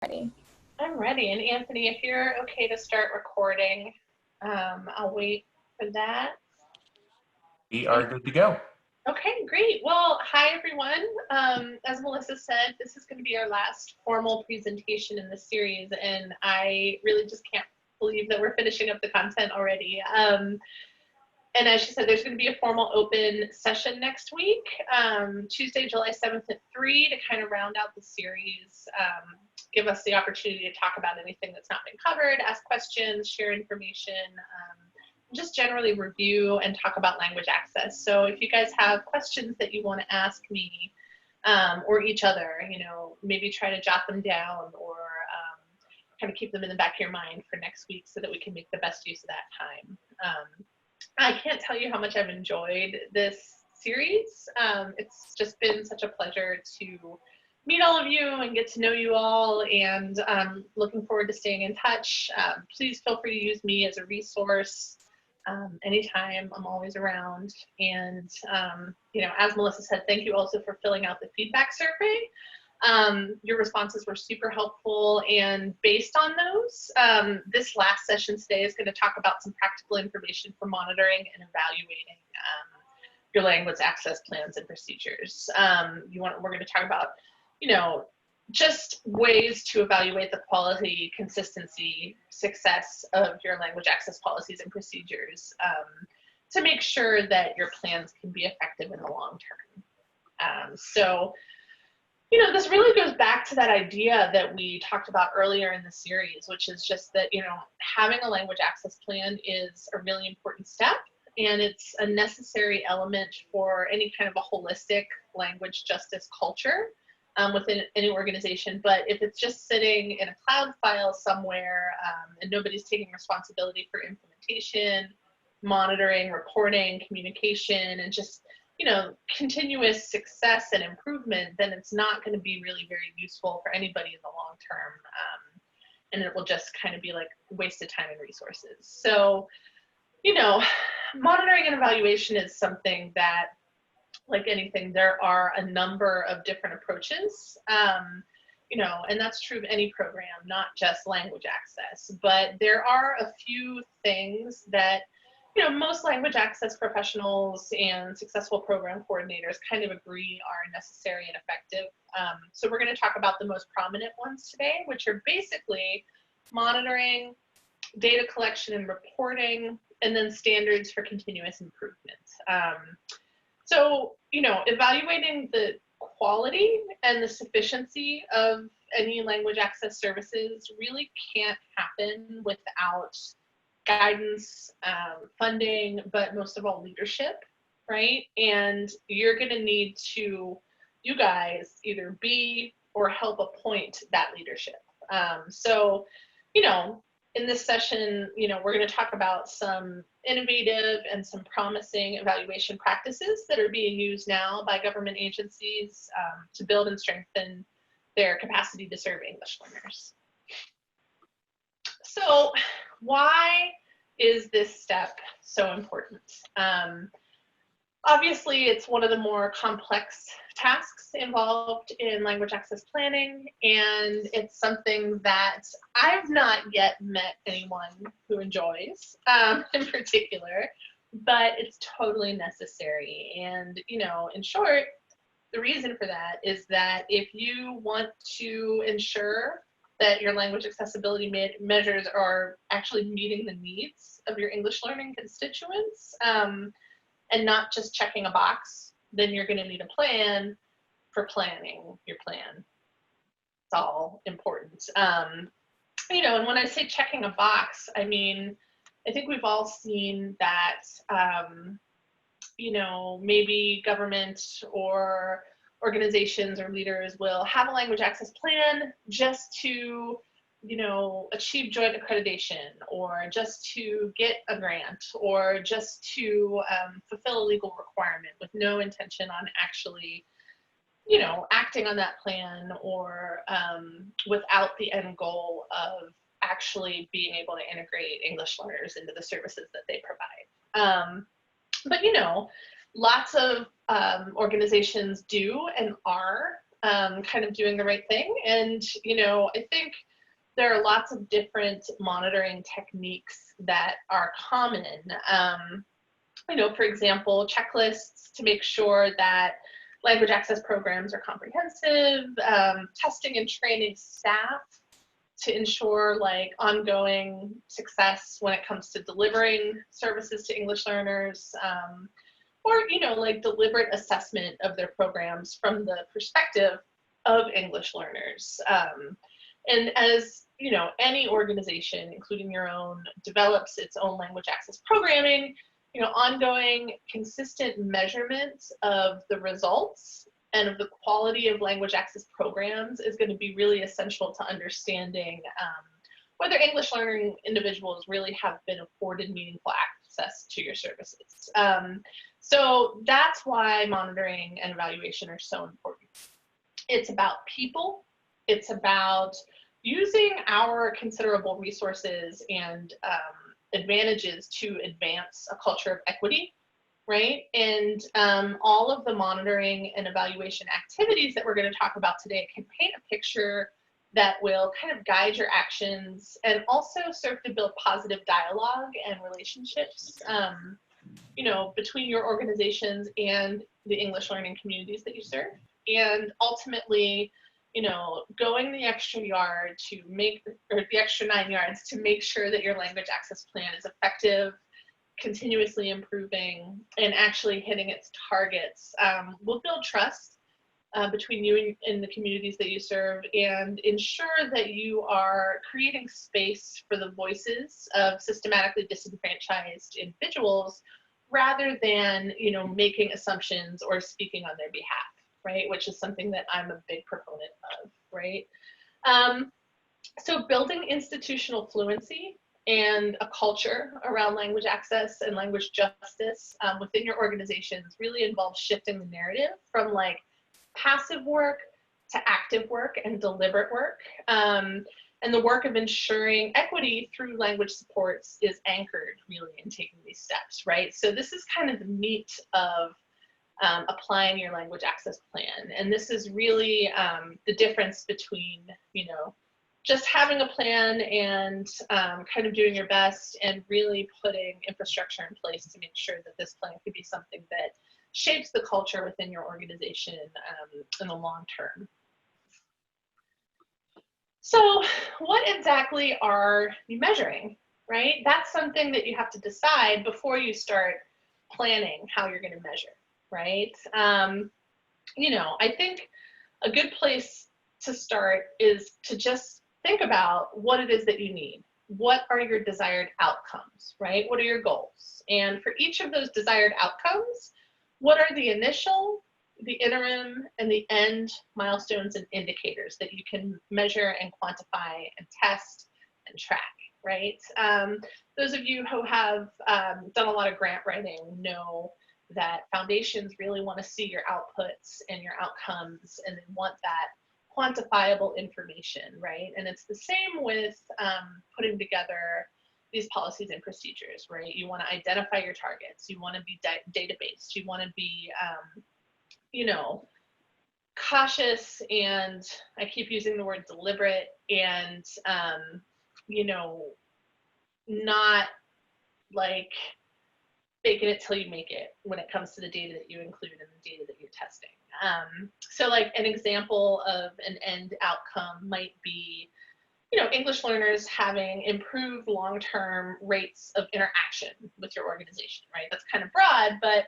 Ready. I'm ready. And Anthony, if you're okay to start recording, I'll wait for that. We are good to go. Okay, great. Well, hi everyone. As Melissa said, this is going to be our last formal presentation in the series, and I really just can't believe that we're finishing up the content already. And as she said, there's going to be a formal open session next week, Tuesday, July 7th at 3 to kind of round out the series, give us the opportunity to talk about anything that's not been covered, ask questions, share information, just generally review and talk about language access. So if you guys have questions that you want to ask me or each other, maybe try to jot them down or kind of keep them in the back of your mind for next week so that we can make the best use of that time. I can't tell you how much I've enjoyed this series. It's just been such a pleasure to meet all of you and get to know you all, and looking forward to staying in touch. Please feel free to use me as a resource anytime. I'm always around. And, as Melissa said, thank you also for filling out the feedback survey. Your responses were super helpful, and based on those, this last session today is going to talk about some practical information for monitoring and evaluating your language access plans and procedures. We're going to talk about, just ways to evaluate the quality, consistency, success of your language access policies and procedures to make sure that your plans can be effective in the long term. This really goes back to that idea that we talked about earlier in the series, which is just that, having a language access plan is a really important step, and it's a necessary element for any kind of a holistic language justice culture within any organization. But if it's just sitting in a cloud file somewhere and nobody's taking responsibility for implementation, monitoring, reporting, communication, and just continuous success and improvement, then it's not going to be really very useful for anybody in the long term. And it will just kind of be like a waste of time and resources. So, monitoring and evaluation is something that, like anything, there are a number of different approaches, and that's true of any program, not just language access. But there are a few things that most language access professionals and successful program coordinators kind of agree are necessary and effective. So we're going to talk about the most prominent ones today, which are basically monitoring, data collection and reporting, and then standards for continuous improvement. Evaluating the quality and the sufficiency of any language access services really can't happen without guidance, funding, but most of all leadership, right? And you're going to need to, you guys, either be or help appoint that leadership. In this session, we're going to talk about some innovative and some promising evaluation practices that are being used now by government agencies to build and strengthen their capacity to serve English learners. So why is this step so important? Obviously, it's one of the more complex tasks involved in language access planning, and it's something that I've not yet met anyone who enjoys in particular, but it's totally necessary. And, in short, the reason for that is that if you want to ensure that your language accessibility measures are actually meeting the needs of your English learning constituents, and not just checking a box, then you're going to need a plan for planning your plan. It's all important. And when I say checking a box, I mean, I think we've all seen that, maybe government or organizations or leaders will have a language access plan just to achieve joint accreditation, or just to get a grant, or just to fulfill a legal requirement with no intention on actually, acting on that plan, or without the end goal of actually being able to integrate English learners into the services that they provide. But lots of organizations do and are kind of doing the right thing. And, you know, I think there are lots of different monitoring techniques that are common. You know, for example, checklists to make sure that language access programs are comprehensive, testing and training staff to ensure like ongoing success when it comes to delivering services to English learners, or, you know, like deliberate assessment of their programs from the perspective of English learners. And as, you know, any organization, including your own, develops its own language access programming, you know, ongoing consistent measurement of the results and of the quality of language access programs is going to be really essential to understanding whether English learning individuals really have been afforded meaningful access to your services. So that's why monitoring and evaluation are so important. It's about people. It's about using our considerable resources and advantages to advance a culture of equity, right? And all of the monitoring and evaluation activities that we're going to talk about today can paint a picture that will kind of guide your actions and also serve to build positive dialogue and relationships, you know, between your organizations and the English learning communities that you serve. And ultimately, you know, going the extra yard to make, or the extra 9 yards to make sure that your language access plan is effective, continuously improving, and actually hitting its targets will build trust between you and the communities that you serve, and ensure that you are creating space for the voices of systematically disenfranchised individuals rather than, you know, making assumptions or speaking on their behalf, right? Which is something that I'm a big proponent of, right? So building institutional fluency and a culture around language access and language justice within your organizations really involves shifting the narrative from like passive work to active work and deliberate work. And the work of ensuring equity through language supports is anchored really in taking these steps, right? So this is kind of the meat of applying your language access plan. And this is really the difference between, you know, just having a plan and kind of doing your best and really putting infrastructure in place to make sure that this plan could be something that shapes the culture within your organization in the long term. So what exactly are you measuring, right? That's something that you have to decide before you start planning how you're going to measure, right? You know, I think a good place to start is to just think about what it is that you need. What are your desired outcomes, right? What are your goals? And for each of those desired outcomes, what are the initial, the interim, and the end milestones and indicators that you can measure and quantify and test and track, right? Those of you who have done a lot of grant writing know that foundations really want to see your outputs and your outcomes, and they want that quantifiable information, right? And it's the same with putting together these policies and procedures, right? You want to identify your targets. You want to be data-based. You want to be, you know, cautious, and I keep using the word deliberate, and, you know, not like faking it till you make it when it comes to the data that you include and the data that you're testing. So like an example of an end outcome might be, you know, English learners having improved long-term rates of interaction with your organization, right? That's kind of broad, but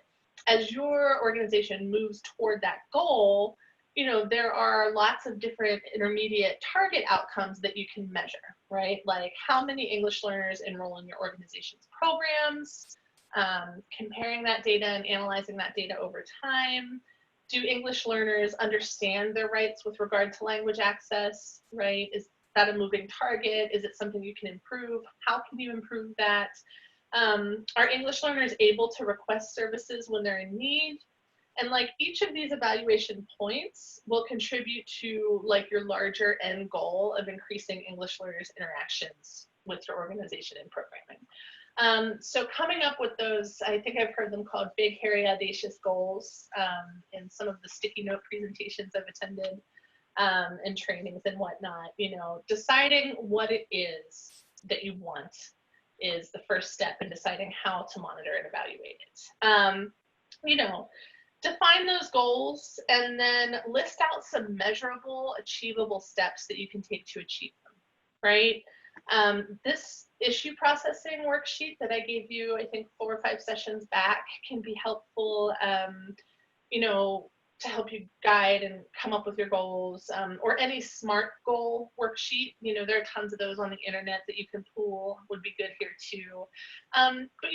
as your organization moves toward that goal, you know, there are lots of different intermediate target outcomes that you can measure, right? Like how many English learners enroll in your organization's programs, comparing that data and analyzing that data over time. Do English learners understand their rights with regard to language access, right? Is that a moving target? Is it something you can improve? How can you improve that? Are English learners able to request services when they're in need? And like each of these evaluation points will contribute to like your larger end goal of increasing English learners' interactions with your organization and programming. So coming up with those, I think I've heard them called big, hairy, audacious goals in some of the sticky note presentations I've attended. and trainings and whatnot. Deciding what it is that you want is the first step in deciding how to monitor and evaluate it. Define those goals and then list out some measurable, achievable steps that you can take to achieve them, right? This issue processing worksheet that I gave you, I think 4 or 5 sessions back, can be helpful, to help you guide and come up with your goals, or any SMART goal worksheet. There are tons of those on the internet that you can pull, would be good here too. But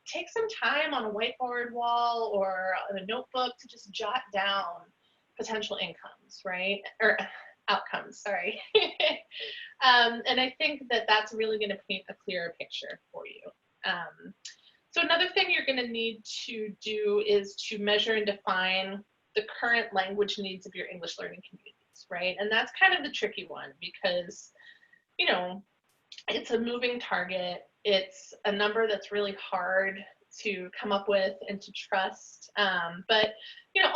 take some time on a whiteboard wall or on a notebook to just jot down potential incomes, right? Or outcomes, sorry. And I think that that's really going to paint a clearer picture for you. So another thing you're going to need to do is to measure and define the current language needs of your English learning communities, right? And that's kind of the tricky one because, it's a moving target. It's a number that's really hard to come up with and to trust. But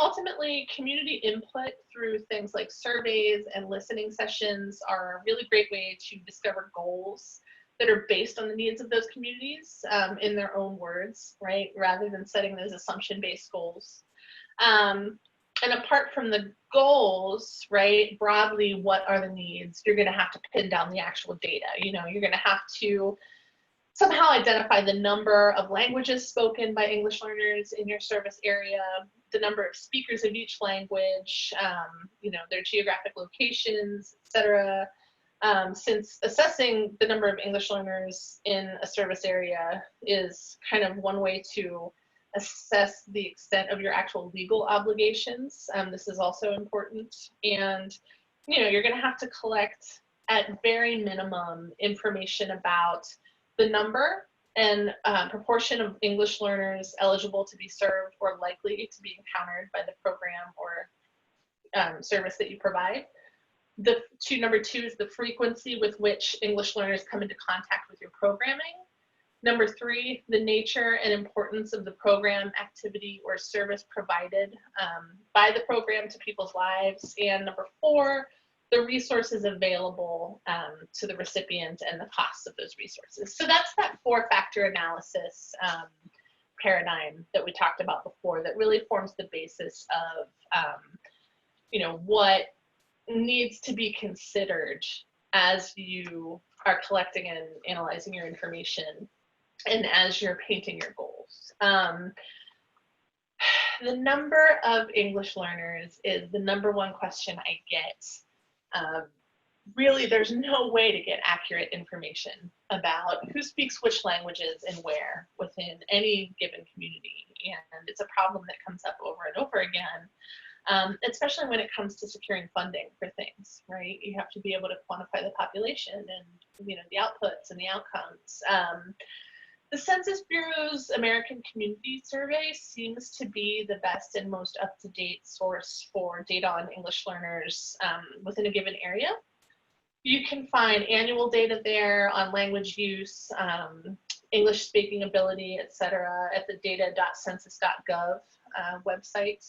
ultimately, community input through things like surveys and listening sessions are a really great way to discover goals that are based on the needs of those communities, in their own words, right? Rather than setting those assumption-based goals. And apart from the goals, right, broadly, what are the needs? You're going to have to pin down the actual data. You're going to have to somehow identify the number of languages spoken by English learners in your service area, the number of speakers of each language, their geographic locations, etc. Since assessing the number of English learners in a service area is kind of one way to assess the extent of your actual legal obligations. This is also important. And, you're going to have to collect at very minimum information about the number and proportion of English learners eligible to be served or likely to be encountered by the program or service that you provide. Number two is the frequency with which English learners come into contact with your programming. Number 3, the nature and importance of the program, activity, or service provided by the program to people's lives. And number 4, the resources available to the recipient and the costs of those resources. So that's that 4-factor analysis paradigm that we talked about before that really forms the basis of, what needs to be considered as you are collecting and analyzing your information and as you're painting your goals. The number of English learners is the number one question I get. Really, there's no way to get accurate information about who speaks which languages and where within any given community. And it's a problem that comes up over and over again, especially when it comes to securing funding for things, right? You have to be able to quantify the population and, the outputs and the outcomes. The Census Bureau's American Community Survey seems to be the best and most up-to-date source for data on English learners within a given area. You can find annual data there on language use, English speaking ability, etc., at the data.census.gov website.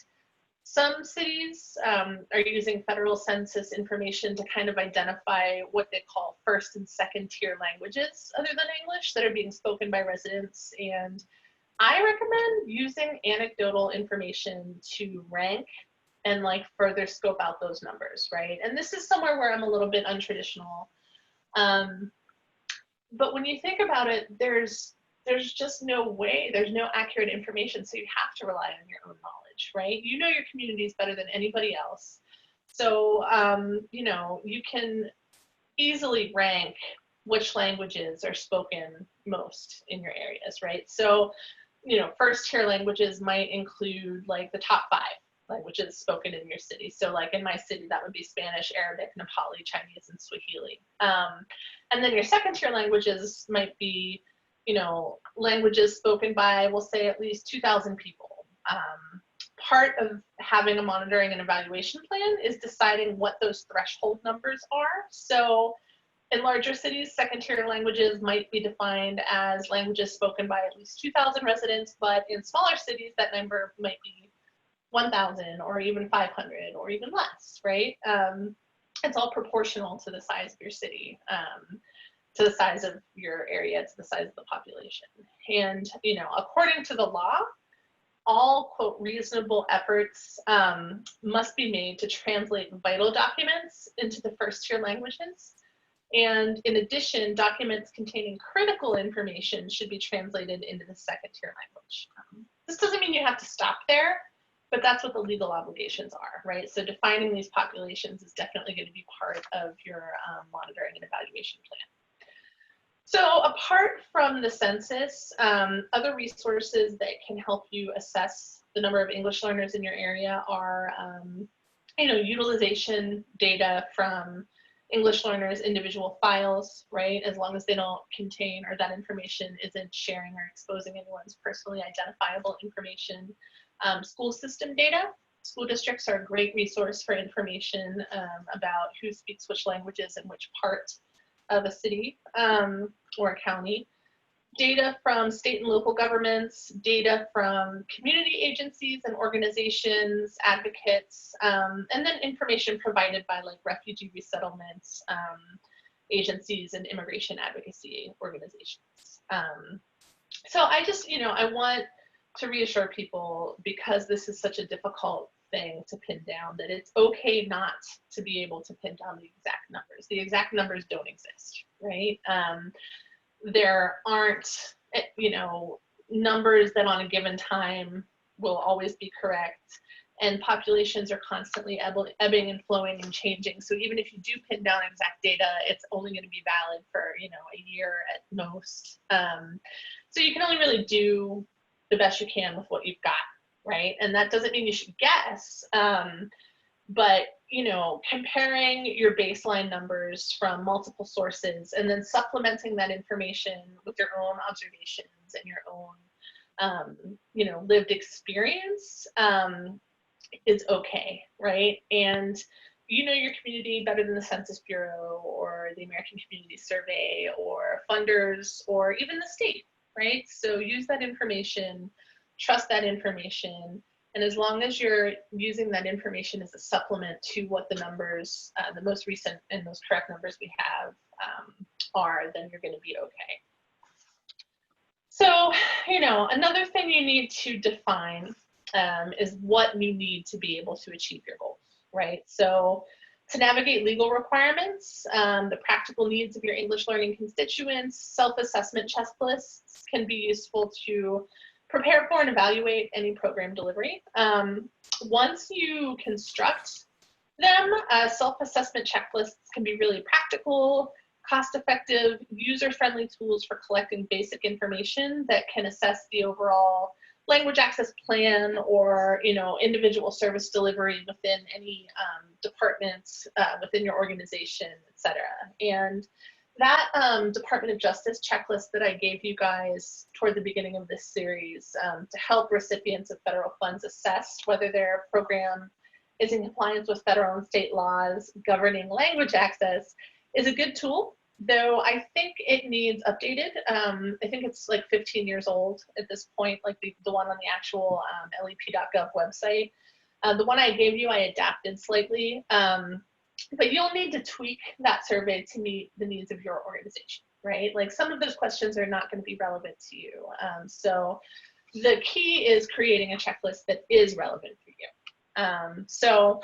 Some cities are using federal census information to kind of identify what they call first and second tier languages other than English that are being spoken by residents. And I recommend using anecdotal information to rank and further scope out those numbers, right? And this is somewhere where I'm a little bit untraditional. But when you think about it, there's just no way, there's no accurate information, so you have to rely on your own knowledge, right? You know your communities better than anybody else. So, you can easily rank which languages are spoken most in your areas, right? So, first tier languages might include the top 5 languages spoken in your city. So in my city, that would be Spanish, Arabic, Nepali, Chinese, and Swahili. And then your second tier languages might be languages spoken by, we'll say, at least 2,000 people. Part of having a monitoring and evaluation plan is deciding what those threshold numbers are. So in larger cities, second tier languages might be defined as languages spoken by at least 2,000 residents, but in smaller cities, that number might be 1,000 or even 500 or even less, right? It's all proportional to the size of your city, to the size of your area, to the size of the population. And, you know, according to the law, all, quote, reasonable efforts must be made to translate vital documents into the first tier languages. And in addition, documents containing critical information should be translated into the second tier language. This doesn't mean you have to stop there, but that's what the legal obligations are, right? So defining these populations is definitely going to be part of your monitoring and evaluation plan. So apart from the census, other resources that can help you assess the number of English learners in your area are, you know, utilization data from English learners' individual files, right? As long as they don't contain, or that information isn't sharing or exposing anyone's personally identifiable information. School system data. School districts are a great resource for information about who speaks which languages in which part of a city or a county. Data from state and local governments, data from community agencies and organizations, advocates, and then information provided by like refugee resettlement agencies and immigration advocacy organizations. So I just, you know, I want to reassure people, because this is such a difficult thing to pin down, that it's okay not to be able to pin down the exact numbers. The exact numbers don't exist, right? There aren't, you know, numbers that on a given time will always be correct, and populations are constantly ebbing and flowing and changing. So even if you do pin down exact data, it's only going to be valid for, you know, a year at most. So you can only really do the best you can with what you've got, right? And that doesn't mean you should guess, but, you know, comparing your baseline numbers from multiple sources and then supplementing that information with your own observations and your own, you know, lived experience is okay, right? And you know your community better than the Census Bureau or the American Community Survey or funders or even the state, right? So use that information, trust that information, and as long as you're using that information as a supplement to what the numbers, the most recent and most correct numbers we have are, then you're going to be okay. So, you know, another thing you need to define is what you need to be able to achieve your goals, right? So to navigate legal requirements, the practical needs of your English learning constituents, self-assessment checklists can be useful to prepare for and evaluate any program delivery. Once you construct them, self-assessment checklists can be really practical, cost-effective, user-friendly tools for collecting basic information that can assess the overall language access plan or, you know, individual service delivery within any departments within your organization, et cetera. And that Department of Justice checklist that I gave you guys toward the beginning of this series to help recipients of federal funds assess whether their program is in compliance with federal and state laws governing language access is a good tool, though I think it needs updated. I think it's like 15 years old at this point, like the one on the actual lep.gov website. The one I gave you, I adapted slightly. But you'll need to tweak that survey to meet the needs of your organization, right? Like some of those questions are not going to be relevant to you. So the key is creating a checklist that is relevant for you. So,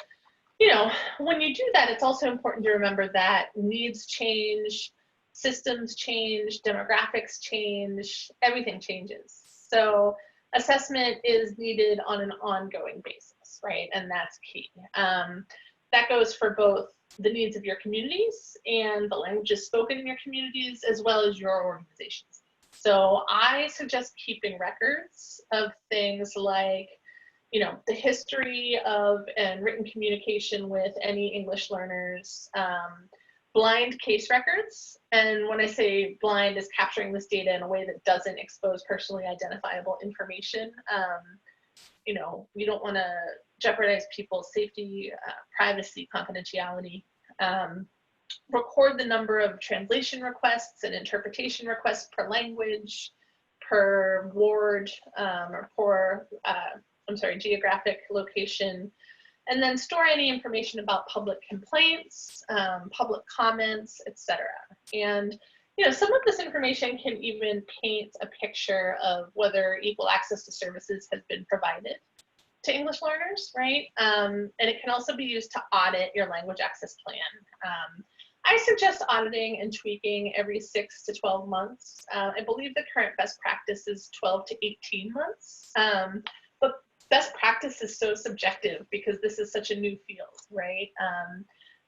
you know, when you do that, it's also important to remember that needs change, systems change, demographics change, everything changes. So assessment is needed on an ongoing basis, right? And that's key. That goes for both the needs of your communities and the languages spoken in your communities, as well as your organizations. So I suggest keeping records of things like, you know, the history of and written communication with any English learners, blind case records. And when I say blind, is capturing this data in a way that doesn't expose personally identifiable information. You know, you don't want to jeopardize people's safety, privacy, confidentiality. Record the number of translation requests and interpretation requests per language, per ward, or per geographic location, and then store any information about public complaints, public comments, etc. And some of this information can even paint a picture of whether equal access to services has been provided to English learners, right? And it can also be used to audit your language access plan. I suggest auditing and tweaking every 6 to 12 months. I believe the current best practice is 12 to 18 months. But best practice is so subjective because this is such a new field, right?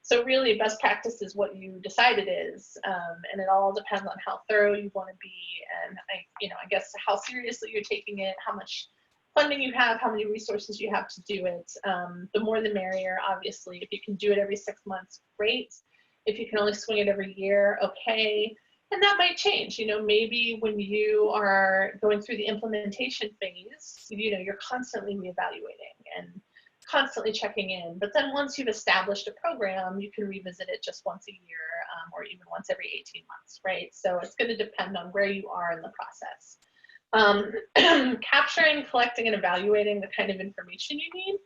So really best practice is what you decide it is. And it all depends on how thorough you want to be and I guess how seriously you're taking it, how much funding you have, how many resources you have to do it. The more the merrier, obviously. If you can do it every 6 months, great. If you can only swing it every year, okay. And that might change. Maybe when you are going through the implementation phase, you're constantly reevaluating and constantly checking in. But then once you've established a program, you can revisit it just once a year or even once every 18 months, right? So it's going to depend on where you are in the process. Capturing, collecting, and evaluating the kind of information you need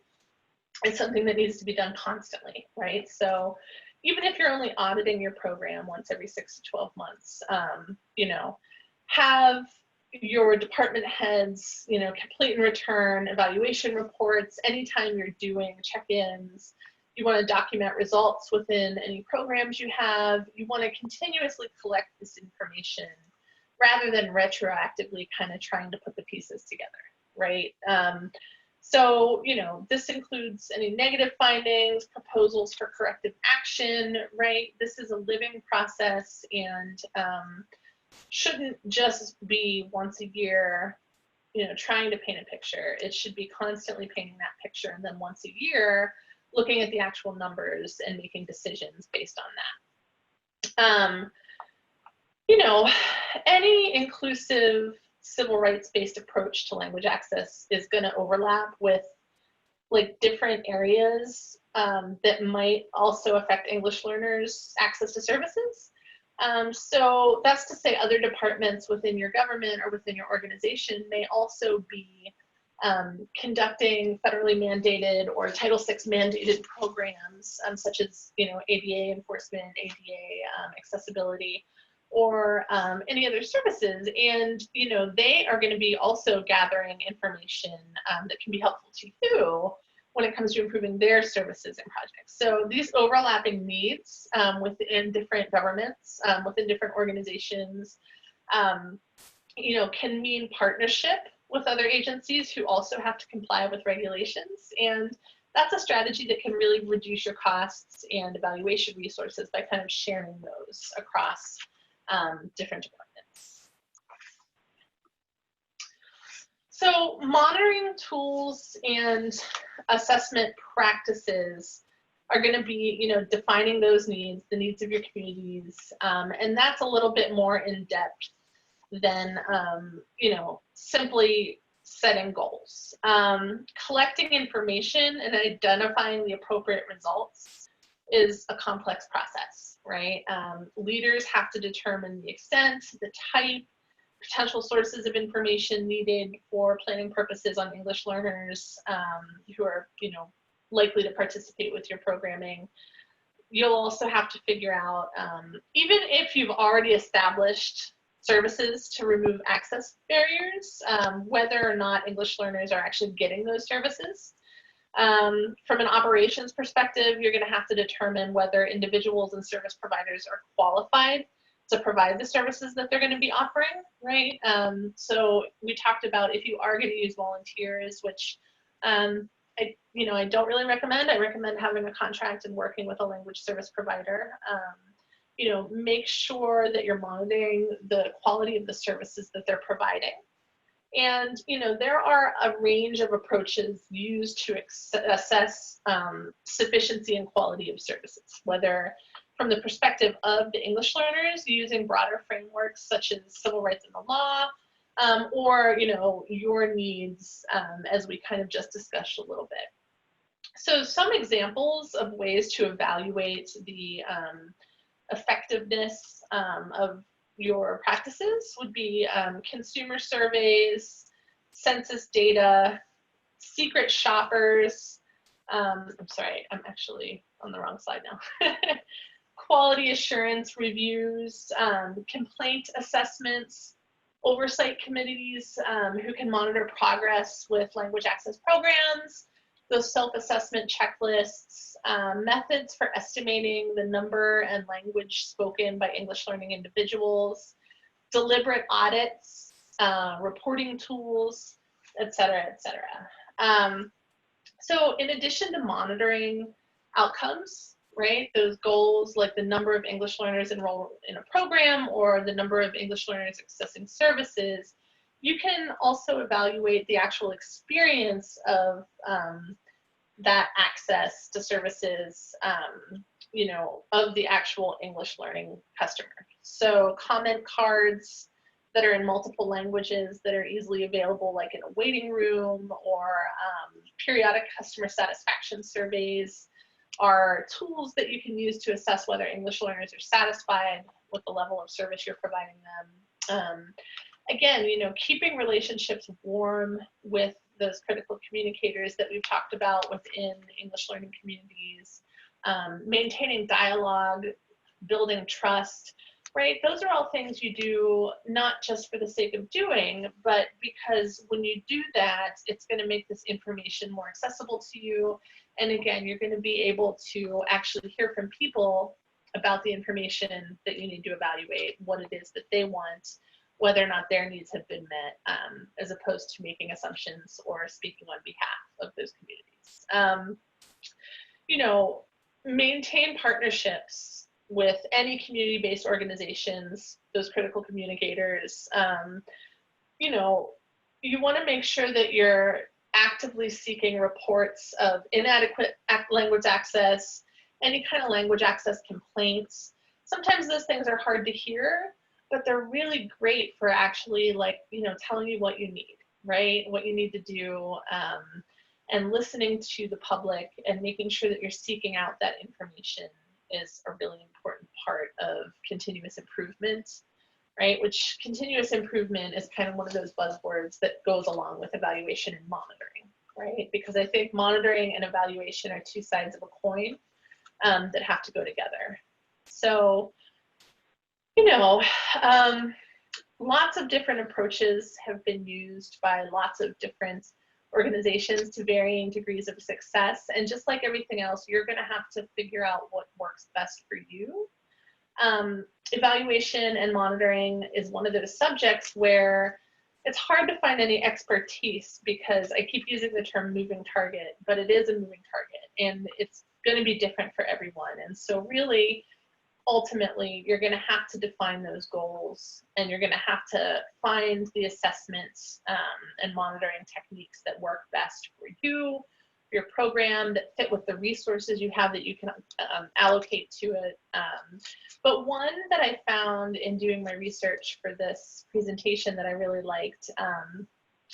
is something that needs to be done constantly, right? So even if you're only auditing your program once every 6 to 12 months, have your department heads, complete and return evaluation reports anytime you're doing check-ins. You want to document results within any programs you have. You want to continuously collect this information rather than retroactively kind of trying to put the pieces together, right? So, this includes any negative findings, proposals for corrective action, right? This is a living process and shouldn't just be once a year, trying to paint a picture. It should be constantly painting that picture, and then once a year, looking at the actual numbers and making decisions based on that. Any inclusive civil rights-based approach to language access is going to overlap with different areas that might also affect English learners' access to services. So that's to say other departments within your government or within your organization may also be conducting federally mandated or Title VI mandated programs such as, ADA enforcement, ADA accessibility, or any other services. And, they are going to be also gathering information that can be helpful to you when it comes to improving their services and projects. So these overlapping needs within different governments, within different organizations, can mean partnership with other agencies who also have to comply with regulations. And that's a strategy that can really reduce your costs and evaluation resources by kind of sharing those across different departments. So monitoring tools and assessment practices are going to be, defining those needs, the needs of your communities, and that's a little bit more in depth than, simply setting goals. Collecting information and identifying the appropriate results is a complex process, right? Leaders have to determine the extent, the type, potential sources of information needed for planning purposes on English learners who are, likely to participate with your programming. You'll also have to figure out, even if you've already established services to remove access barriers, whether or not English learners are actually getting those services. From an operations perspective, you're going to have to determine whether individuals and service providers are qualified to provide the services that they're going to be offering, right? So we talked about if you are going to use volunteers, which I don't really recommend. I recommend having a contract and working with a language service provider. Make sure that you're monitoring the quality of the services that they're providing. And, there are a range of approaches used to assess sufficiency and quality of services, whether from the perspective of the English learners using broader frameworks such as civil rights and the law, or, your needs as we kind of just discussed a little bit. So some examples of ways to evaluate the effectiveness of your practices would be consumer surveys, census data, secret shoppers. I'm sorry, I'm actually on the wrong slide now. Quality assurance reviews, complaint assessments, oversight committees who can monitor progress with language access programs, those self-assessment checklists, methods for estimating the number and language spoken by English learning individuals, deliberate audits, reporting tools, et cetera, et cetera. So in addition to monitoring outcomes, right, those goals like the number of English learners enrolled in a program or the number of English learners accessing services, you can also evaluate the actual experience of that access to services, you know, of the actual English learning customer. So comment cards that are in multiple languages that are easily available, like in a waiting room, or periodic customer satisfaction surveys are tools that you can use to assess whether English learners are satisfied with the level of service you're providing them. Again, you know, keeping relationships warm with those critical communicators that we've talked about within English learning communities, maintaining dialogue, building trust, right? Those are all things you do not just for the sake of doing, but because when you do that, it's going to make this information more accessible to you. And again, you're going to be able to actually hear from people about the information that you need to evaluate, what it is that they want, whether or not their needs have been met, as opposed to making assumptions or speaking on behalf of those communities. You know, maintain partnerships with any community-based organizations, those critical communicators. You know, you want to make sure that you're actively seeking reports of inadequate language access, any kind of language access complaints. Sometimes those things are hard to hear, but they're really great for actually, like, you know, telling you what you need, right? What you need to do, and listening to the public and making sure that you're seeking out that information is a really important part of continuous improvement, right? Which continuous improvement is kind of one of those buzzwords that goes along with evaluation and monitoring, right? Because I think monitoring and evaluation are two sides of a coin that have to go together. So, you know, lots of different approaches have been used by lots of different organizations to varying degrees of success. And just like everything else, you're going to have to figure out what works best for you. Evaluation and monitoring is one of those subjects where it's hard to find any expertise, because I keep using the term moving target, but it is a moving target and it's going to be different for everyone. And so really, ultimately, you're going to have to define those goals, and you're going to have to find the assessments and monitoring techniques that work best for you, your program, that fit with the resources you have that you can allocate to it. But one that I found in doing my research for this presentation that I really liked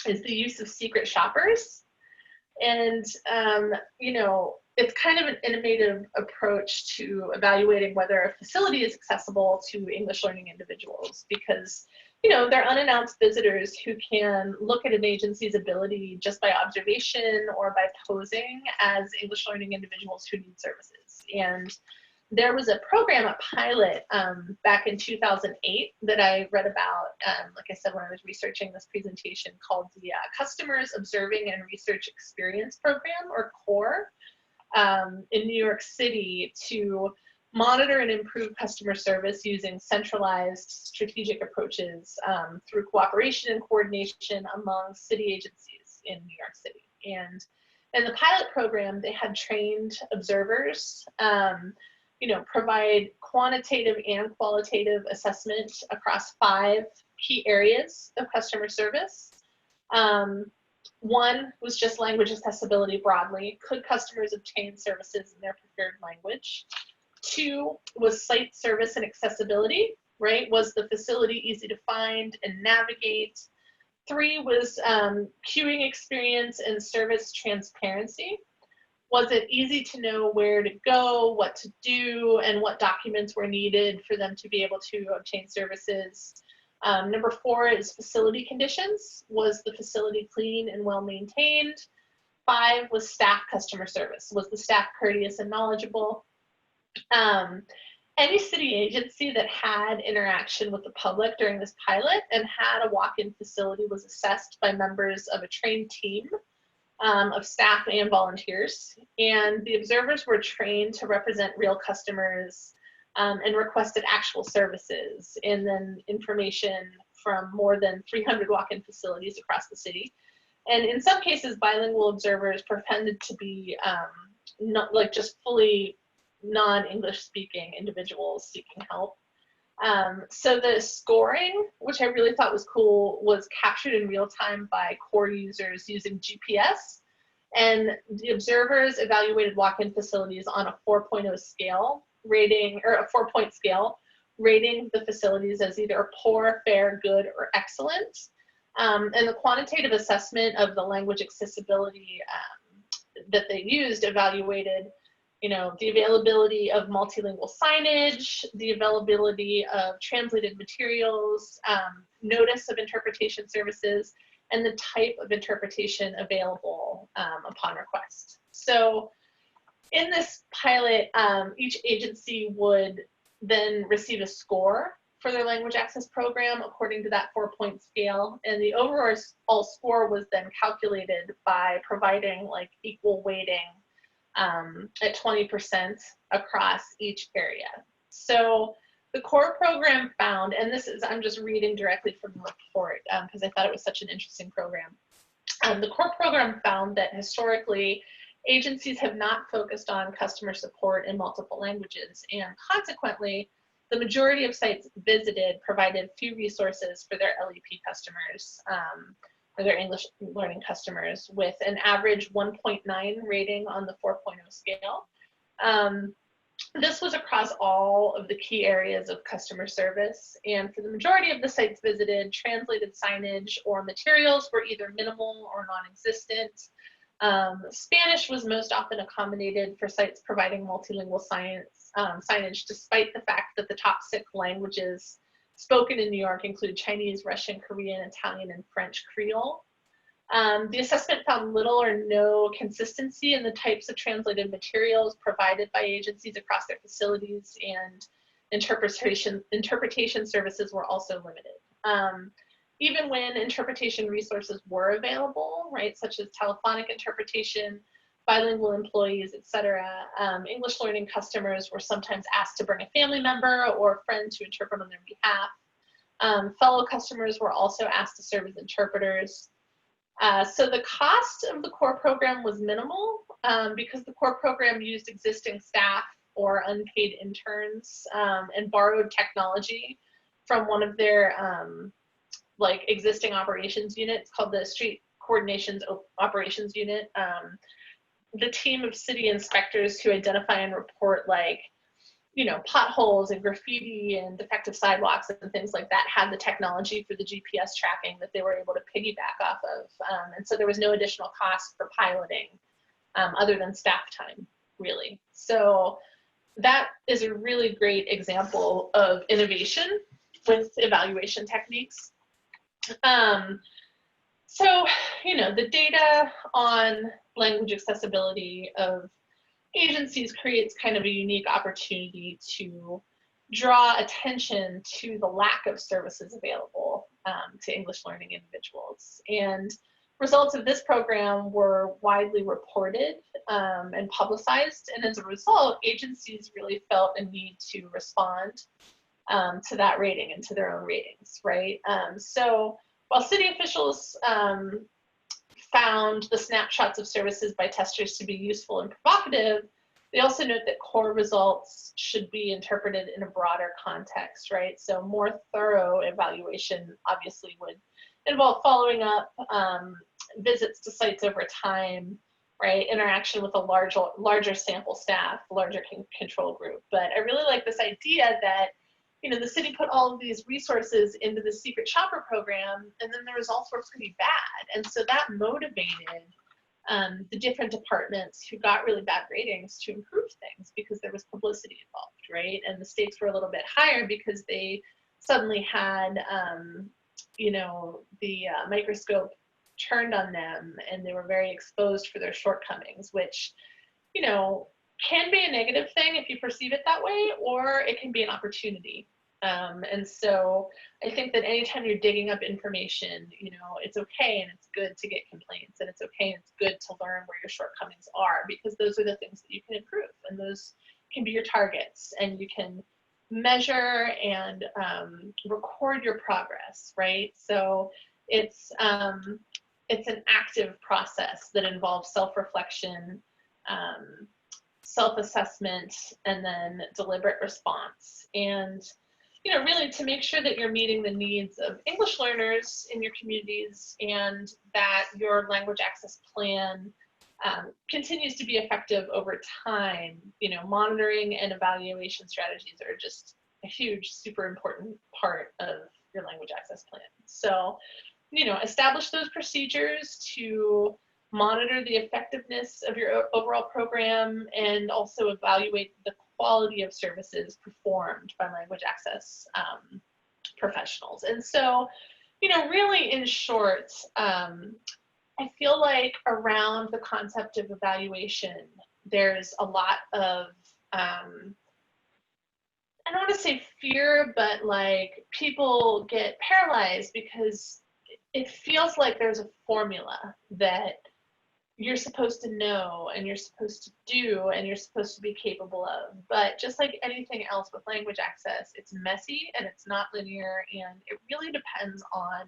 is the use of secret shoppers. And, you know, it's kind of an innovative approach to evaluating whether a facility is accessible to English learning individuals, because, you know, they're unannounced visitors who can look at an agency's ability just by observation or by posing as English learning individuals who need services. And there was a program, a pilot back in 2008 that I read about, like I said, when I was researching this presentation, called the Customers Observing and Research Experience Program, or CORE, in New York City, to monitor and improve customer service using centralized strategic approaches through cooperation and coordination among city agencies in New York City. And in the pilot program, they had trained observers, you know, provide quantitative and qualitative assessment across 5 key areas of customer service. One was just language accessibility broadly. Could customers obtain services in their preferred language? 2 was site service and accessibility, right? Was the facility easy to find and navigate? 3 was queuing experience and service transparency. Was it easy to know where to go, what to do, and what documents were needed for them to be able to obtain services? Number 4 is facility conditions. Was the facility clean and well maintained? 5 was staff customer service. Was the staff courteous and knowledgeable? Any city agency that had interaction with the public during this pilot and had a walk-in facility was assessed by members of a trained team of staff and volunteers. And the observers were trained to represent real customers and requested actual services, and then information from more than 300 walk-in facilities across the city. And in some cases, bilingual observers pretended to be not like just fully non-English speaking individuals seeking help. So the scoring, which I really thought was cool, was captured in real time by core users using GPS. And the observers evaluated walk-in facilities on a 4.0 scale rating, or a 4-point scale, rating the facilities as either poor, fair, good, or excellent. And the quantitative assessment of the language accessibility that they used evaluated, the availability of multilingual signage, the availability of translated materials, notice of interpretation services, and the type of interpretation available upon request. So in this pilot, each agency would then receive a score for their language access program according to that 4-point scale. And the overall score was then calculated by providing like equal weighting at 20% across each area. So the core program found, and this is, I'm just reading directly from the report because I thought it was such an interesting program. The core program found that historically, agencies have not focused on customer support in multiple languages, and consequently, the majority of sites visited provided few resources for their LEP customers, or their English learning customers, with an average 1.9 rating on the 4.0 scale. This was across all of the key areas of customer service, and for the majority of the sites visited, translated signage or materials were either minimal or non-existent. Spanish was most often accommodated for sites providing multilingual signage, despite the fact that the top 6 languages spoken in New York include Chinese, Russian, Korean, Italian, and French Creole. The assessment found little or no consistency in the types of translated materials provided by agencies across their facilities, and interpretation services were also limited. Even when interpretation resources were available, right, such as telephonic interpretation, bilingual employees, etc., English learning customers were sometimes asked to bring a family member or a friend to interpret on their behalf. Fellow customers were also asked to serve as interpreters. So the cost of the core program was minimal because the core program used existing staff or unpaid interns and borrowed technology from one of their like existing operations units called the Street Coordinations Operations Unit. The team of city inspectors who identify and report like, potholes and graffiti and defective sidewalks and things like that had the technology for the GPS tracking that they were able to piggyback off of. And so there was no additional cost for piloting other than staff time, really. So that is a really great example of innovation with evaluation techniques. So, the data on language accessibility of agencies creates kind of a unique opportunity to draw attention to the lack of services available to English learning individuals. And results of this program were widely reported and publicized. And as a result, agencies really felt a need to respond to that rating and to their own ratings, right? So while city officials found the snapshots of services by testers to be useful and provocative, they also note that core results should be interpreted in a broader context, right? So more thorough evaluation obviously would involve following up, visits to sites over time, right? Interaction with a larger sample staff, larger control group. But I really like this idea that the city put all of these resources into the secret shopper program, and then the results were pretty bad. And so that motivated the different departments who got really bad ratings to improve things because there was publicity involved, right? And the stakes were a little bit higher because they suddenly had, the microscope turned on them and they were very exposed for their shortcomings, which, you know, can be a negative thing if you perceive it that way, or it can be an opportunity. And so I think that anytime you're digging up information, you know, it's okay and it's good to get complaints, and it's okay and it's good to learn where your shortcomings are, because those are the things that you can improve, and those can be your targets, and you can measure and record your progress, right? So it's an active process that involves self-reflection, self-assessment, and then deliberate response. And, you know, really to make sure that you're meeting the needs of English learners in your communities, and that your language access plan continues to be effective over time. You know, monitoring and evaluation strategies are just a huge, super important part of your language access plan. So, you know, establish those procedures to monitor the effectiveness of your overall program, and also evaluate the quality of services performed by language access professionals. And so, you know, really in short, I feel like around the concept of evaluation, there's a lot of, I don't want to say fear, but like people get paralyzed because it feels like there's a formula that you're supposed to know and you're supposed to do and you're supposed to be capable of. But just like anything else with language access, it's messy and it's not linear, and it really depends on,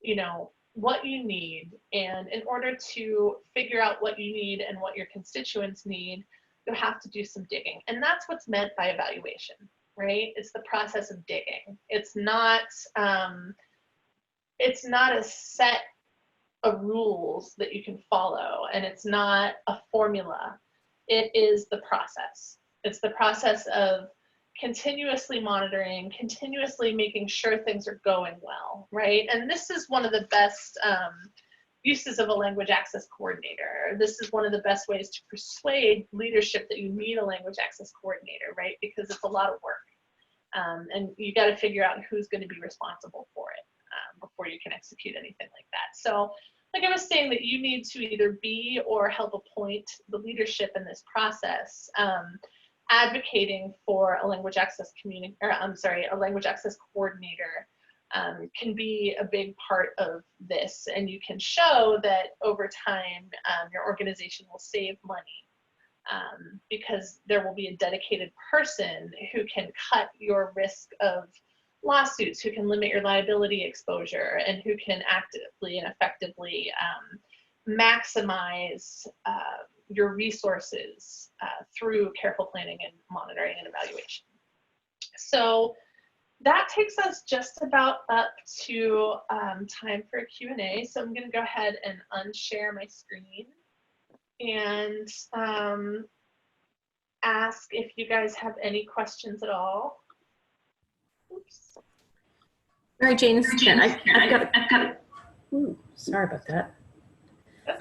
you know, what you need. And in order to figure out what you need and what your constituents need, you have to do some digging. And that's what's meant by evaluation, right? It's the process of digging. It's not a set of rules that you can follow, and it's not a formula. It is the process. It's the process of continuously monitoring, continuously making sure things are going well, right? And this is one of the best uses of a language access coordinator. This is one of the best ways to persuade leadership that you need a language access coordinator, right? Because it's a lot of work. And you got to figure out who's going to be responsible for it before you can execute anything like that. So, like I was saying, that you need to either be or help appoint the leadership in this process. Advocating for a language access a language access coordinator can be a big part of this, and you can show that over time your organization will save money because there will be a dedicated person who can cut your risk of lawsuits, who can limit your liability exposure, and who can actively and effectively maximize your resources through careful planning and monitoring and evaluation. So that takes us just about up to time for a Q&A. So I'm going to go ahead and unshare my screen and ask if you guys have any questions at all. Oops. All right, Jayne, this is Jen. Sorry about that.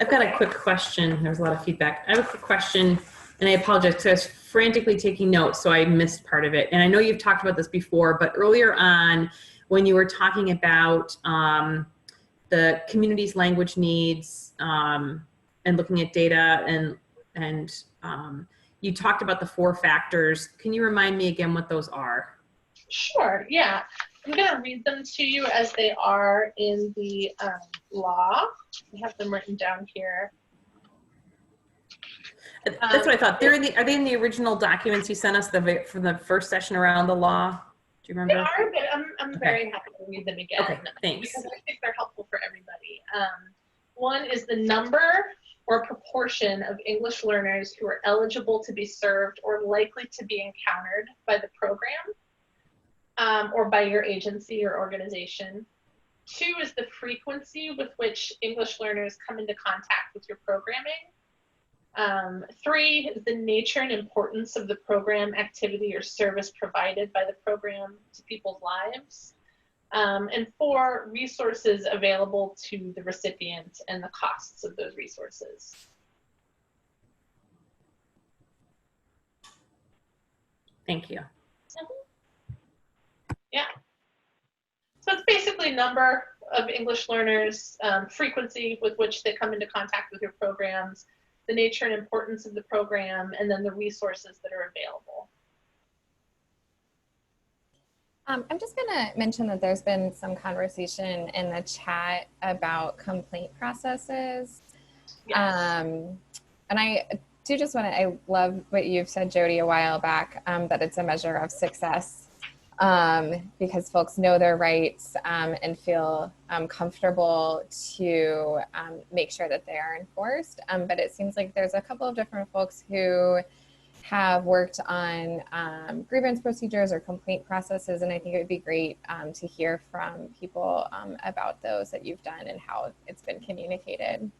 I've got a quick question. There was a lot of feedback. I have a quick question, and I apologize because I was frantically taking notes, so I missed part of it. And I know you've talked about this before, but earlier on, when you were talking about the community's language needs and looking at data, and you talked about the 4 factors. Can you remind me again what those are? Sure, yeah. I'm going to read them to you as they are in the law. I have them written down here. That's what I thought. Are they in the original documents you sent us from the first session around the law? Do you remember? They are, but I'm very happy to read them again. Okay, thanks. Because I think they're helpful for everybody. One is the number or proportion of English learners who are eligible to be served or likely to be encountered by the program. Or by your agency or organization. 2 is the frequency with which English learners come into contact with your programming. 3 is the nature and importance of the program, activity, or service provided by the program to people's lives. And 4, resources available to the recipient and the costs of those resources. Thank you. Yeah. So it's basically number of English learners, frequency with which they come into contact with your programs, the nature and importance of the program, and then the resources that are available. I'm just going to mention that there's been some conversation in the chat about complaint processes. Yes. And I do just want to, I love what you've said, Jody, a while back, that it's a measure of success because folks know their rights and feel comfortable to make sure that they are enforced. But it seems like there's a couple of different folks who have worked on grievance procedures or complaint processes, and I think it would be great to hear from people about those that you've done and how it's been communicated.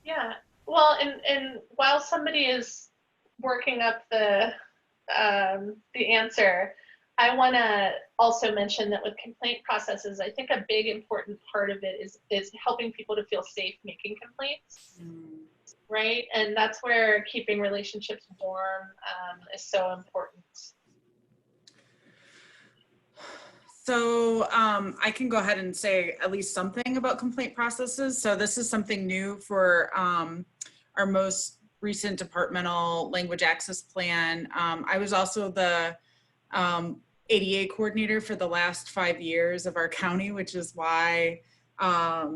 Yeah, well, and while somebody is working up the answer, I want to also mention that with complaint processes, I think a big important part of it is helping people to feel safe making complaints, right? And that's where keeping relationships warm is so important. So I can go ahead and say at least something about complaint processes. So this is something new for our most recent departmental language access plan. I was also the ADA coordinator for the last 5 years of our county, which is why I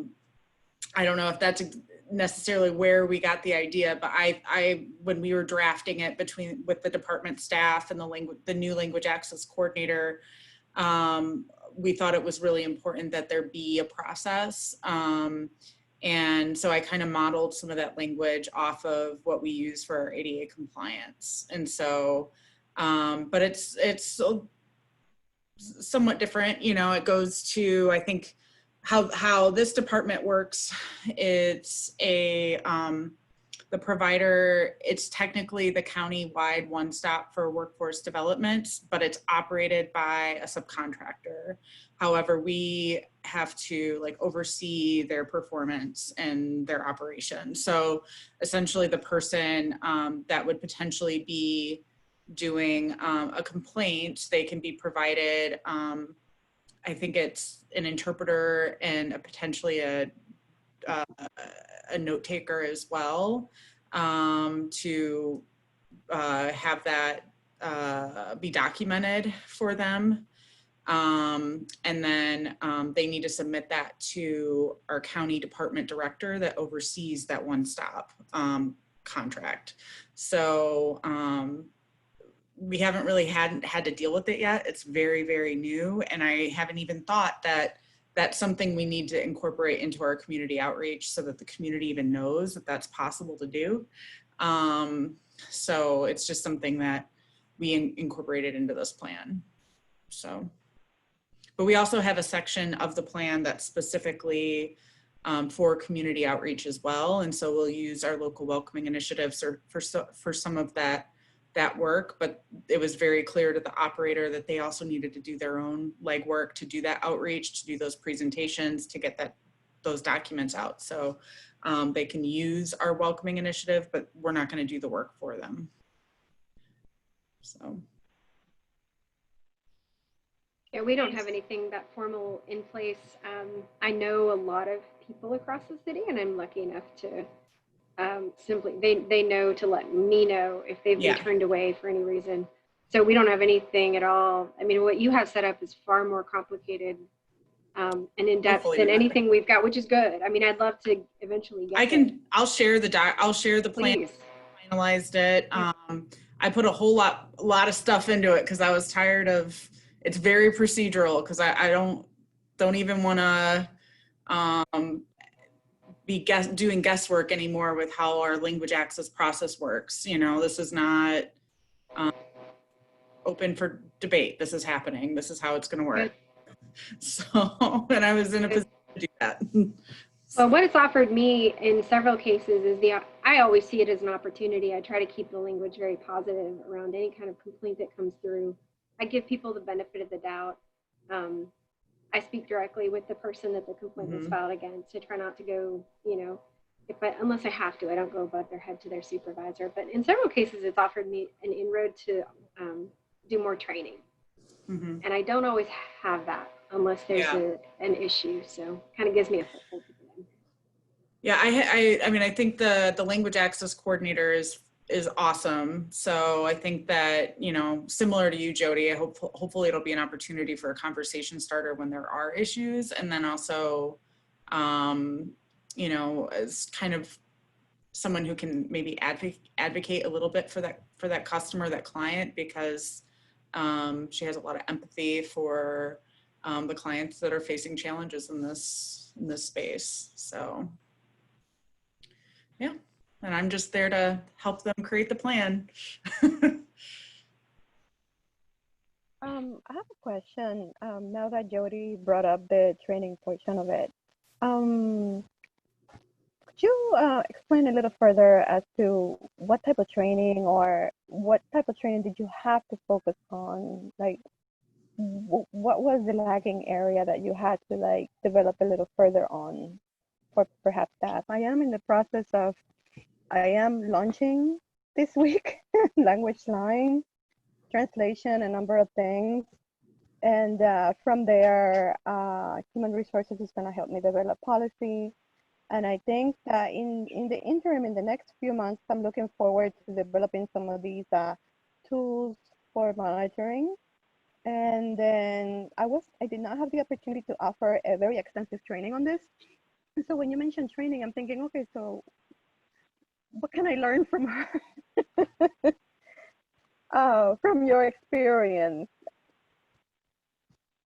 don't know if that's necessarily where we got the idea, but I when we were drafting it with the department staff and the new language access coordinator, we thought it was really important that there be a process. And so I kind of modeled some of that language off of what we use for our ADA compliance. And so, but it's somewhat different, you know, it goes to, I think, how this department works. It's the provider, it's technically the county-wide one-stop for workforce development, but it's operated by a subcontractor. However, we have to like oversee their performance and their operation. So essentially the person that would potentially be doing a complaint, they can be provided, I think it's an interpreter and potentially a note taker as well, to have that be documented for them. And then they need to submit that to our county department director that oversees that one-stop contract. So we haven't really had to deal with it yet. It's very, very new. And I haven't even thought that that's something we need to incorporate into our community outreach so that the community even knows that that's possible to do. So it's just something that we incorporated into this plan. So, but we also have a section of the plan that's specifically for community outreach as well. And so we'll use our local welcoming initiatives for some of that work, but it was very clear to the operator that they also needed to do their own legwork to do that outreach, to do those presentations, to get those documents out. So they can use our welcoming initiative, but we're not going to do the work for them. So. Yeah, we don't have anything that formal in place. I know a lot of people across the city, and I'm lucky enough to simply, they know to let me know if they've been turned away for any reason. So we don't have anything at all. I mean, what you have set up is far more complicated and in depth than anything we've got, which is good. I mean, I'd love to eventually get I'll share the plan. Please. Finalized it. I put a lot of stuff into it because I was tired of, it's very procedural because I don't even want to be doing guesswork anymore with how our language access process works. You know, this is not open for debate. This is happening. This is how it's going to work. So, and I was in a position to do that. Well, what it's offered me in several cases is I always see it as an opportunity. I try to keep the language very positive around any kind of complaint that comes through. I give people the benefit of the doubt. I speak directly with the person that the complaint was filed against to try not to go, you know, unless I have to, I don't go above their head to their supervisor. But in several cases, it's offered me an inroad to do more training. Mhm. And I don't always have that unless there's Yeah. an issue. So kind of gives me a foothold to get in. Yeah, I mean, I think the language access coordinator is awesome. So I think that, you know, similar to you, Jody, hopefully it'll be an opportunity for a conversation starter when there are issues. And then also, you know, as kind of someone who can maybe advocate a little bit for that customer, that client, because she has a lot of empathy for the clients that are facing challenges in this space. So yeah, and I'm just there to help them create the plan. I have a question. Now that Jody brought up the training portion of it, could you explain a little further as to what type of training or what type of training did you have to focus on? Like, what was the lagging area that you had to like develop a little further on for perhaps that? I am in the process of, I am launching this week language line, translation, a number of things. And from there, human resources is going to help me develop policy. And I think that in the interim, in the next few months, I'm looking forward to developing some of these tools for monitoring. And then I did not have the opportunity to offer a very extensive training on this. And so when you mentioned training, I'm thinking, okay, so what can I learn from her? From your experience.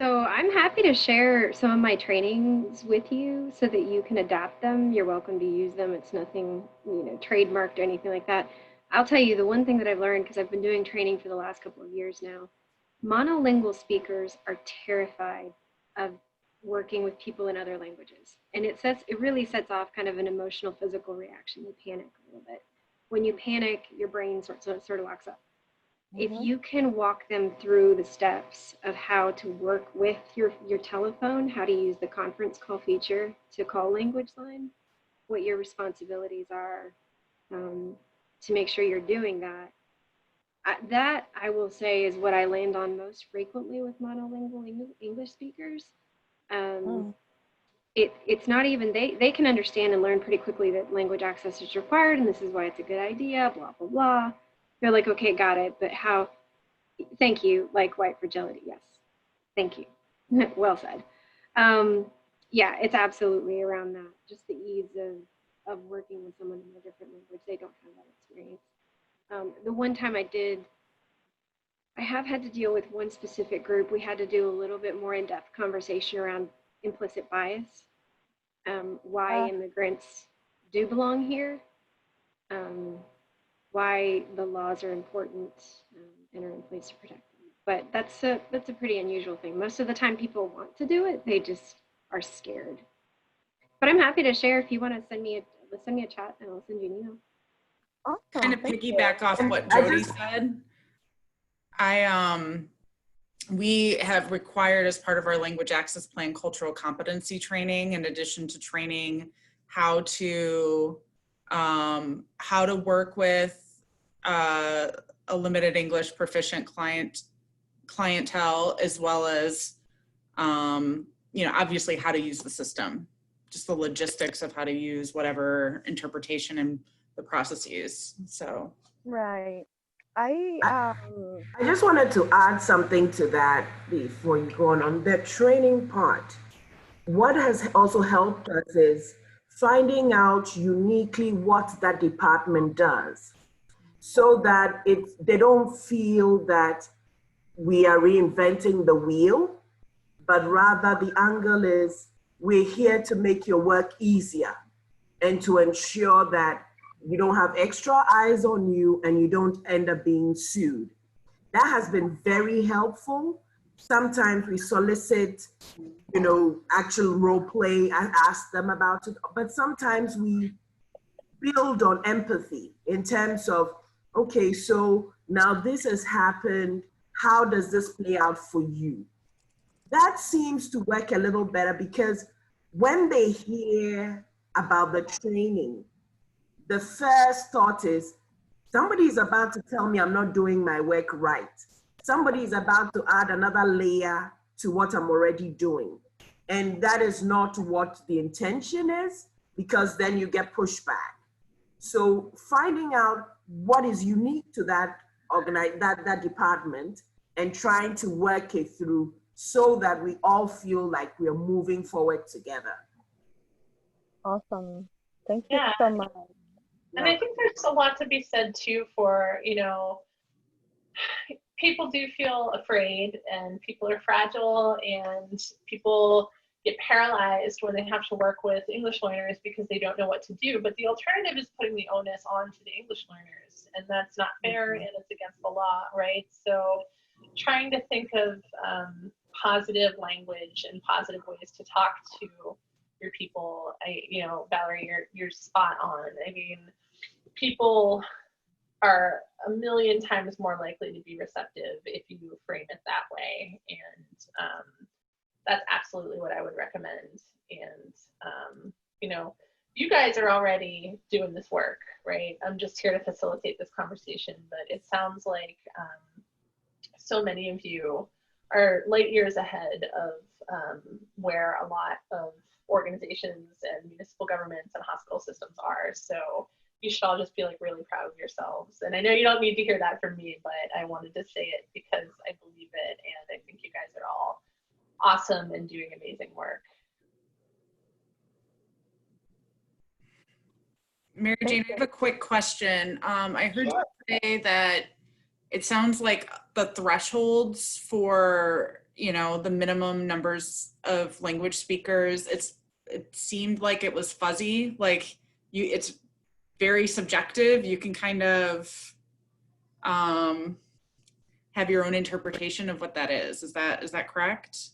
So I'm happy to share some of my trainings with you so that you can adapt them. You're welcome to use them. It's nothing, you know, trademarked or anything like that. I'll tell you the one thing that I've learned, because I've been doing training for the last couple of years now, monolingual speakers are terrified of working with people in other languages. And it really sets off kind of an emotional, physical reaction. They panic a little bit. When you panic, your brain sort of locks up. If you can walk them through the steps of how to work with your telephone, how to use the conference call feature to call language line, what your responsibilities are to make sure you're doing that, that I will say is what I land on most frequently with monolingual English speakers. It's not even, they can understand and learn pretty quickly that language access is required and this is why it's a good idea, blah, blah, blah. They're like, okay, got it, but how? Thank you, like white fragility, yes. Thank you, well said. Yeah, it's absolutely around that, just the ease of working with someone in a different language. They don't have that experience. The one time I have had to deal with one specific group. We had to do a little bit more in-depth conversation around implicit bias, why immigrants do belong here, why the laws are important and are in place to protect them. But that's a pretty unusual thing. Most of the time people want to do it, they just are scared. But I'm happy to share if you want to send me a chat and I'll send you an email. Awesome. Kind of piggyback off what Jody said. We have required as part of our language access plan cultural competency training, in addition to training how to work with a limited English proficient clientele, as well as you know, obviously how to use the system, just the logistics of how to use whatever interpretation and the processes. So Right. I just wanted to add something to that before you go on the training part. What has also helped us is finding out uniquely what that department does, so that they don't feel that we are reinventing the wheel, but rather the angle is we're here to make your work easier and to ensure that you don't have extra eyes on you and you don't end up being sued. That has been very helpful. Sometimes we solicit, you know, actual role play and ask them about it, but sometimes we build on empathy in terms of, okay, so now this has happened, how does this play out for you? That seems to work a little better, because when they hear about the training, the first thought is, somebody is about to tell me I'm not doing my work right. somebody is about to add another layer to what I'm already doing. And that is not what the intention is, because then you get pushback. So finding out what is unique to that that department and trying to work it through so that we all feel like we're moving forward together. Awesome. Thank you Yeah. so much. And I think there's a lot to be said too for, you know, people do feel afraid and people are fragile and people get paralyzed when they have to work with English learners because they don't know what to do. But the alternative is putting the onus onto the English learners, and that's not fair and it's against the law, right? So trying to think of positive language and positive ways to talk to your people. You know, Valerie, you're spot on. I mean, people are a million times more likely to be receptive if you frame it that way. And that's absolutely what I would recommend. And, you know, you guys are already doing this work, right? I'm just here to facilitate this conversation, but it sounds like so many of you are light years ahead of where a lot of organizations and municipal governments and hospital systems are. So you should all just be like really proud of yourselves. And I know you don't need to hear that from me, but I wanted to say it because I believe it. And I think you guys are all awesome and doing amazing work. Mary Jane, I have a quick question. I heard you say that it sounds like the thresholds for, you know, the minimum numbers of language speakers, it seemed like it was fuzzy, like it's very subjective. You can kind of have your own interpretation of what that is. Is that correct?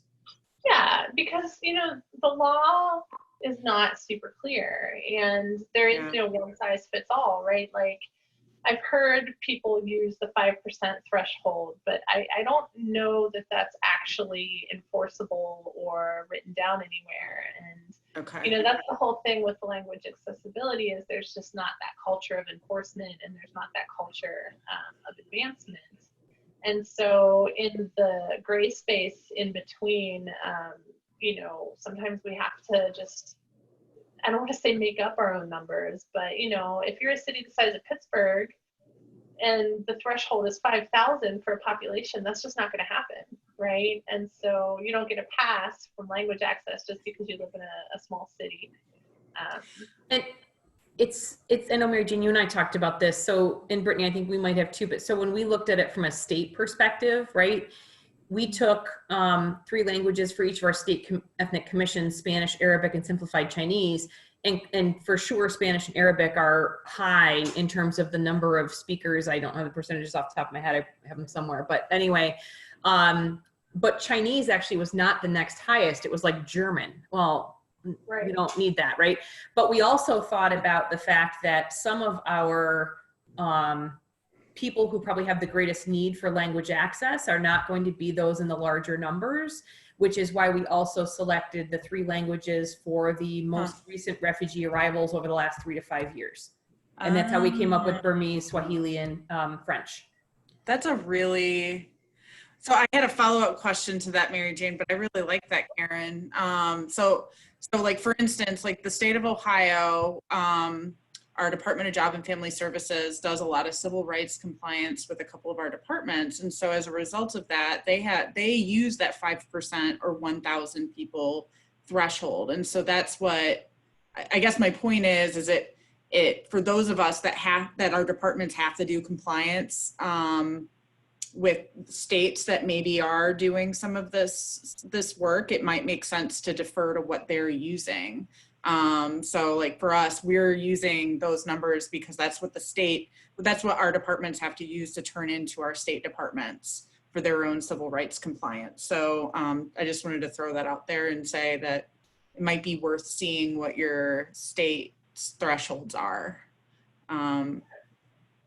Yeah, because, you know, the law is not super clear and there is no one size fits all, right? Like I've heard people use the 5% threshold, but I don't know that that's actually enforceable or written down anywhere. And, you know, that's the whole thing with the language accessibility is there's just not that culture of enforcement and there's not that culture of advancement. And so in the gray space in between, you know, sometimes we have to just, I don't want to say make up our own numbers, but, you know, if you're a city the size of Pittsburgh and the threshold is 5,000 for a population, that's just not going to happen, right? And so you don't get a pass from language access just because you live in a small city. And it's, I know Mary Jane, you and I talked about this. So in Brittany, I think we might have too, but so when we looked at it from a state perspective, right? We took 3 languages for each of our state ethnic commissions, Spanish, Arabic, and simplified Chinese. And for sure, Spanish and Arabic are high in terms of the number of speakers. I don't know the percentages off the top of my head. I have them somewhere. But anyway, but Chinese actually was not the next highest. It was like German. Well, right. We don't need that, right? But we also thought about the fact that some of our people who probably have the greatest need for language access are not going to be those in the larger numbers, which is why we also selected the 3 languages for the most recent refugee arrivals over the last 3 to 5 years. And that's how we came up with Burmese, Swahili, and French. That's a really, so I had a follow-up question to that, Mary Jane, but I really like that, Karen. So like, for instance, like the state of Ohio, our Department of Job and Family Services does a lot of civil rights compliance with a couple of our departments. And so as a result of that, they use that 5% or 1,000 people threshold. And so that's what, I guess my point is it for those of us that our departments have to do compliance with states that maybe are doing some of this work, it might make sense to defer to what they're using. So like for us, we're using those numbers because that's what our departments have to use to turn into our state departments for their own civil rights compliance. So I just wanted to throw that out there and say that it might be worth seeing what your state thresholds are. Or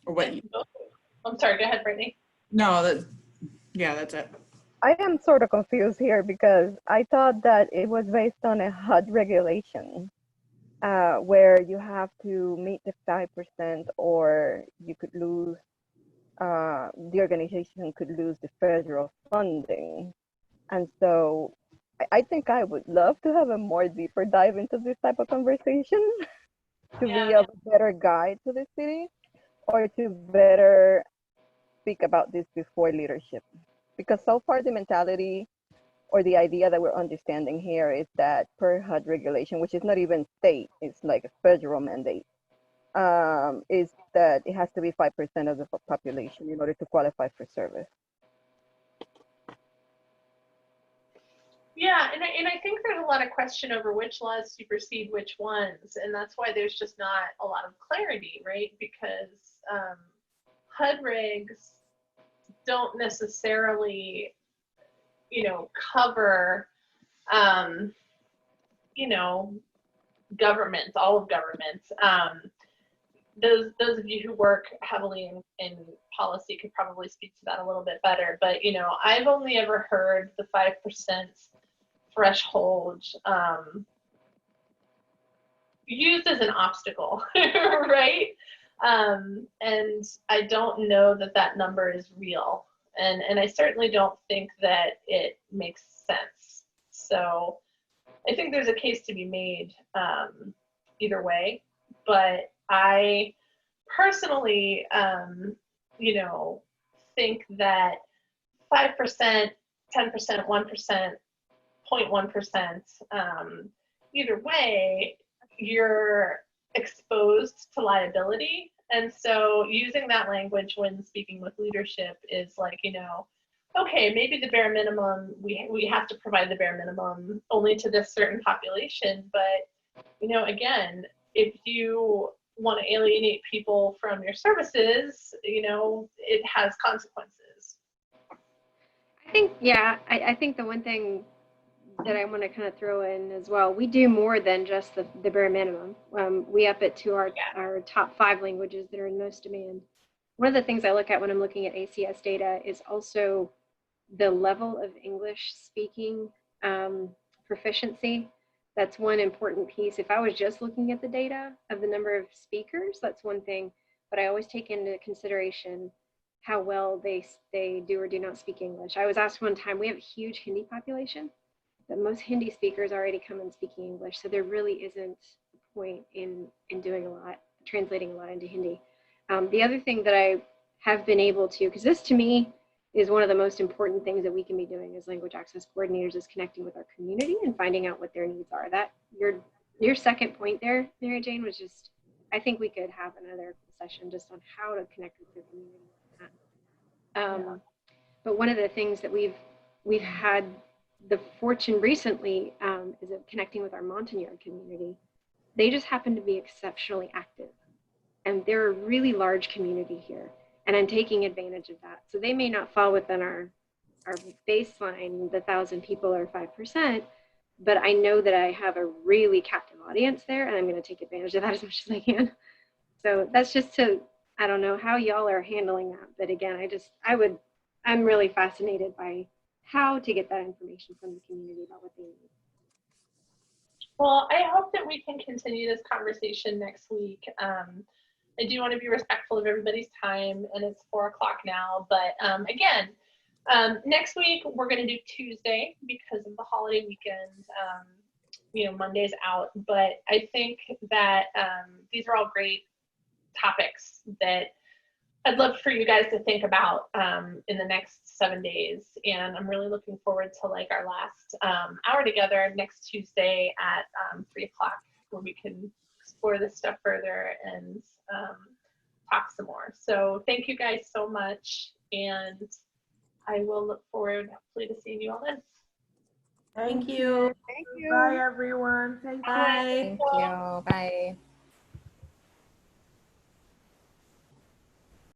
what I'm sorry, go ahead, Brittany. No, that's it. I am sort of confused here because I thought that it was based on a HUD regulation where you have to meet the 5% or you could lose the organization could lose the federal funding. And so I think I would love to have a more deeper dive into this type of conversation to be a better guide to the city, or to better speak about this before leadership. Because so far the mentality or the idea that we're understanding here is that per HUD regulation, which is not even state, it's like a federal mandate, is that it has to be 5% of the population in order to qualify for service. Yeah, and I think there's a lot of question over which laws supersede which ones, and that's why there's just not a lot of clarity, right? Because HUD regs don't necessarily, cover, governments, all of governments. Those of you who work heavily in policy could probably speak to that a little bit better. But I've only ever heard the 5% threshold used as an obstacle, right? And I don't know that number is real, and I certainly don't think that it makes sense. So I think there's a case to be made either way, but I personally, think that 5%, 10%, 1%, 0.1%, either way, you're exposed to liability. And so using that language when speaking with leadership is like, okay, maybe the bare minimum, we have to provide the bare minimum only to this certain population. But, again, if you want to alienate people from your services, it has consequences. I think the one thing that I want to kind of throw in as well, we do more than just the bare minimum. We up it to our top 5 languages that are in most demand. One of the things I look at when I'm looking at ACS data is also the level of English speaking proficiency. That's one important piece. If I was just looking at the data of the number of speakers, that's one thing, but I always take into consideration how well they do or do not speak English. I was asked one time, we have a huge Hindi population, but most Hindi speakers already come in speaking English, so there really isn't a point in doing a lot, translating a lot into Hindi. The other thing that I have been able to, because this to me is one of the most important things that we can be doing as language access coordinators, is connecting with our community and finding out what their needs are. That your second point there, Mary Jane, was just, I think we could have another session just on how to connect with your community. But one of the things that we've had the fortune recently is of connecting with our Montagnard community. They just happen to be exceptionally active, and they're a really large community here, and I'm taking advantage of that. So they may not fall within our baseline, the 1,000 people or 5%, but I know that I have a really captive audience there, and I'm going to take advantage of that as much as I can. So that's just I don't know how y'all are handling that, but again, I'm really fascinated by how to get that information from the community about what they need. Well, I hope that we can continue this conversation next week. I do want to be respectful of everybody's time, and it's 4:00 now. But again, next week we're going to do Tuesday because of the holiday weekend. Monday's out, but I think that these are all great topics that I'd love for you guys to think about in the next 7 days. And I'm really looking forward to our last hour together next Tuesday at 3:00, where we can explore this stuff further and talk some more. So thank you guys so much. And I will look forward hopefully to seeing you all then. Thank you. Thank you. Bye, everyone. Thank you. Bye. Thank you. Bye.